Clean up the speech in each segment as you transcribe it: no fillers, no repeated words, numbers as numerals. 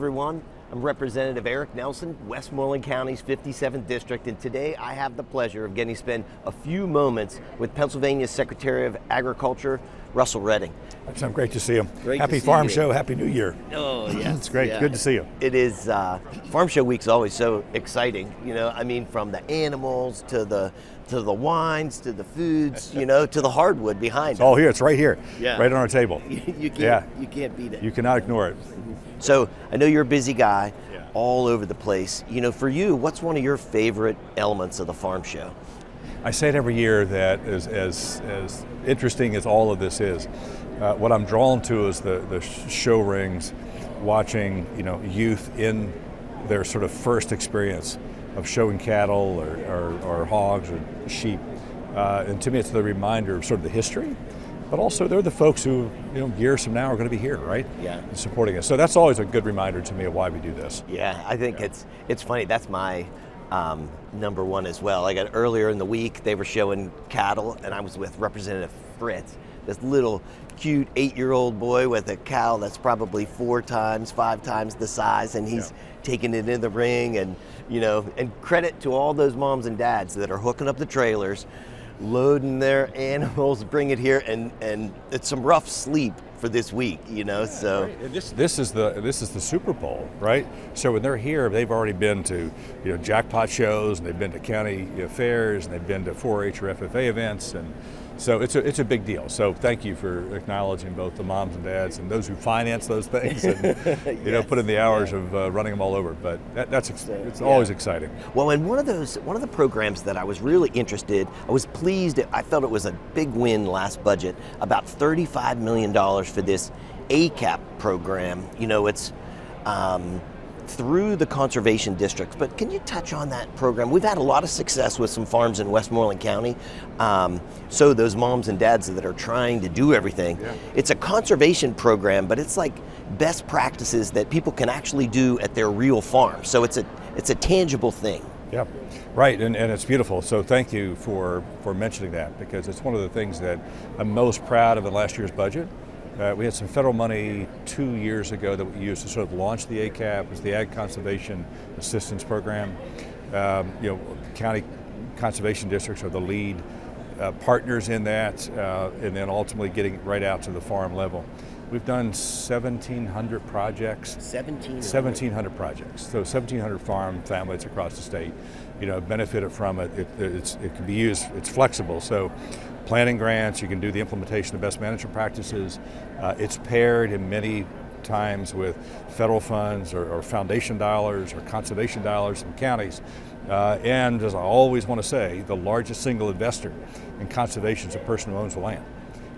everyone. I'm Representative Eric Nelson, Westmoreland County's 57th District, and today I have the pleasure of getting to spend a few moments with Pennsylvania's Secretary of Agriculture, Russell Redding. It's great to see you. Great Happy to see Farm you. Show, Happy New Year. Oh, yes. It's great, yeah. Good to see you. It is, Farm Show Week's always so exciting, from the animals to the wines, to the foods, to the hardwood behind It's all here, it's right here, Yeah. right on our table. You can't beat it. You cannot ignore it. So I know you're a busy guy, Yeah. all over the place. For you, what's one of your favorite elements of the farm show? I say it every year that as interesting as all of this is, what I'm drawn to is the show rings, watching youth in their sort of first experience of showing cattle or hogs or sheep, and to me it's the reminder of sort of the history, but also they're the folks who years from now are going to be here, right? Yeah. And supporting us. So that's always a good reminder to me of why we do this. Yeah, I think it's funny. That's my number one as well. I got earlier in the week they were showing cattle, and I was with Representative Fritz, this little cute 8-year-old boy with a cow that's probably 4 times, 5 times the size, and he's taking it in the ring, and and credit to all those moms and dads that are hooking up the trailers, loading their animals, bring it here, and it's some rough sleep for this week, so. Right. And this is the Super Bowl, right? So when they're here, they've already been to jackpot shows, and they've been to county fairs, and they've been to 4-H or FFA events, and so it's a big deal. So thank you for acknowledging both the moms and dads and those who finance those things, and Yes. put in the hours of running them all over. But it's always exciting. Well, and one of the programs that I was really interested, I was pleased, I felt it was a big win last budget, about $35 million for this ACAP program. It's through the conservation districts, but can you touch on that program? We've had a lot of success with some farms in Westmoreland County. So those moms and dads that are trying to do everything, it's a conservation program, but it's like best practices that people can actually do at their real farm. So it's a tangible thing. Yeah, right, and it's beautiful. So thank you for mentioning that, because it's one of the things that I'm most proud of in last year's budget. We had some federal money 2 years ago that we used to sort of launch the ACAP, as the Ag Conservation Assistance Program. County conservation districts are the lead partners in that, and then ultimately getting it right out to the farm level. We've done 1,700 projects. 1,700 projects. So 1,700 farm families across the state, benefited from it. It can be used. It's flexible. So planning grants, you can do the implementation of best management practices. It's paired in many times with federal funds or foundation dollars or conservation dollars from counties. And as I always want to say, the largest single investor in conservation is the person who owns the land.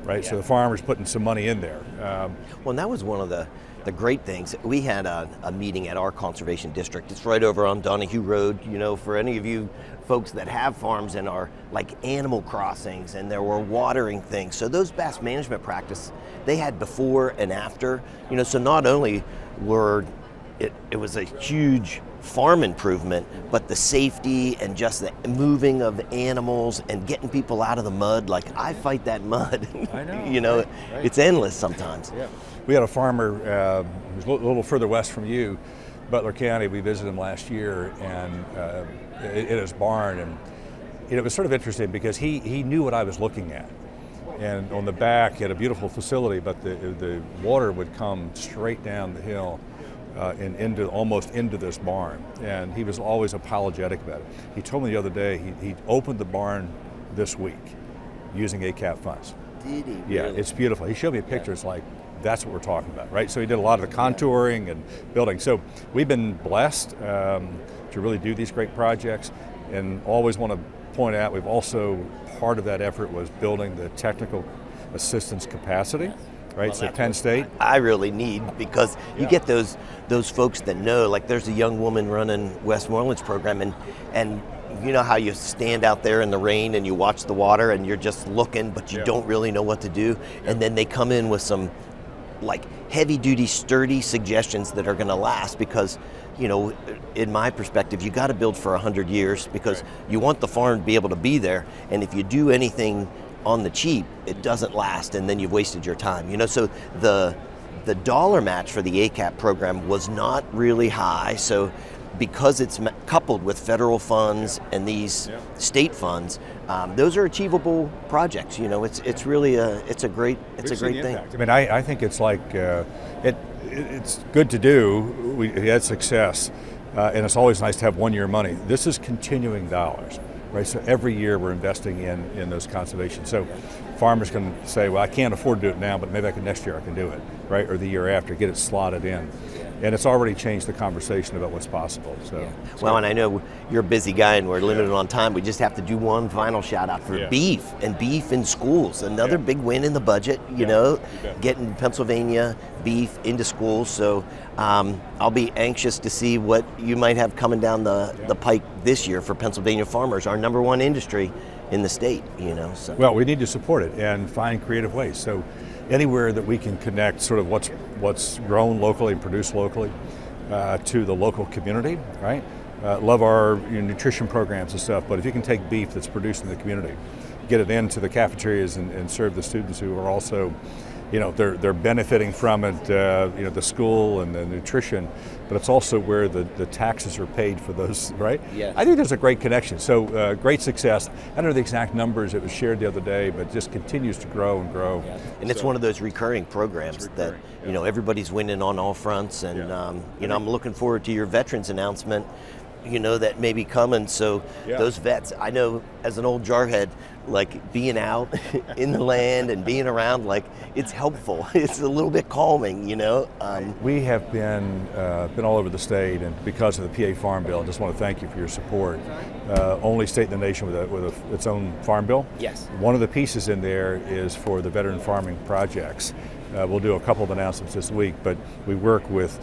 Right, so the farmer's putting some money in there. Well, and that was one of the great things. We had a meeting at our conservation district. It's right over on Donahue Road. For any of you folks that have farms and are like animal crossings, and there were watering things. So those best management practice, they had before and after. So not only were it was a huge farm improvement, but the safety and just the moving of the animals and getting people out of the mud. Like, I fight that mud. I know. Right. It's endless sometimes. Yeah. We had a farmer who's a little further west from you, Butler County. We visited him last year, and in his barn, and it was sort of interesting because he knew what I was looking at. And on the back, he had a beautiful facility, but the water would come straight down the hill and almost into this barn, and he was always apologetic about it. He told me the other day he opened the barn this week using ACAP funds. Did he? Yeah, really? it's beautiful. He showed me pictures like that's what we're talking about, right? So he did a lot of the contouring and building. So we've been blessed to really do these great projects, and always want to point out we've also, part of that effort was building the technical assistance capacity. Right, Well, so Penn State. I really need, because you get those folks that know, like there's a young woman running Westmoreland's program, and you know how you stand out there in the rain and you watch the water and you're just looking, but you don't really know what to do, and then they come in with some like heavy duty, sturdy suggestions that are going to last, because in my perspective, you got to build for 100 years, because you want the farm to be able to be there, and if you do anything on the cheap, it doesn't last, and then you've wasted your time. So the dollar match for the ACAP program was not really high, so because it's coupled with federal funds and these state funds, those are achievable projects. You know, it's really a great thing. I mean, I think it's like it's good to do. We had success, and it's always nice to have 1 year money. This is continuing dollars, right? So every year we're investing in those conservation. So farmers can say, well, I can't afford to do it now, but maybe next year I can do it, right? Or the year after, get it slotted in. And it's already changed the conversation about what's possible. So, well, and I know you're a busy guy and we're limited on time. We just have to do one final shout out for beef in schools. Another big win in the budget, you know, getting Pennsylvania beef into schools. So I'll be anxious to see what you might have coming down the pike this year for Pennsylvania farmers, our number one industry in the state, you know. So. Well, we need to support it and find creative ways. So anywhere that we can connect sort of what's grown locally and produced locally to the local community, right? Love our nutrition programs and stuff, but if you can take beef that's produced in the community, get it into the cafeterias and serve the students who are also, you know, they're benefiting from it, you know, the school and the nutrition, but it's also where the taxes are paid for those, right? Yeah. I think there's a great connection. So great success. I don't know the exact numbers. It was shared the other day, but just continues to grow and grow. Yeah. And it's one of those recurring programs that, you know, everybody's winning on all fronts. And, you know, I'm looking forward to your veterans announcement, you know, that may be coming. So those vets, I know as an old jarhead, like being out in the land and being around, like it's helpful. It's a little bit calming, you know. We have been all over the state, and because of the PA Farm Bill, I just want to thank you for your support. Only state in the nation with its own farm bill. Yes. One of the pieces in there is for the veteran farming projects. We'll do a couple of announcements this week, but we work with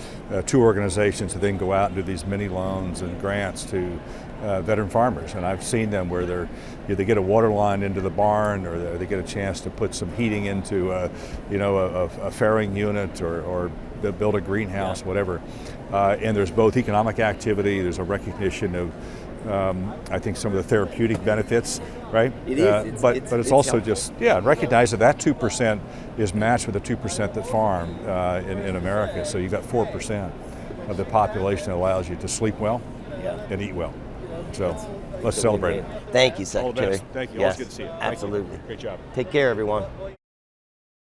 two organizations that then go out and do these mini loans and grants to veteran farmers, and I've seen them where they get a water line into the barn, or they get a chance to put some heating into a farrowing unit, or build a greenhouse, whatever. And there's both economic activity. There's a recognition of I think some of the therapeutic benefits, right? It is. But it's also helpful. Just recognize that 2% is matched with the 2% that farm in America. So you've got 4% of the population that allows you to sleep well and eat well. So let's celebrate it. Thank you, Secretary. All the best. Thank you. Yes, Always good to see you. Absolutely. Great job. Take care, everyone.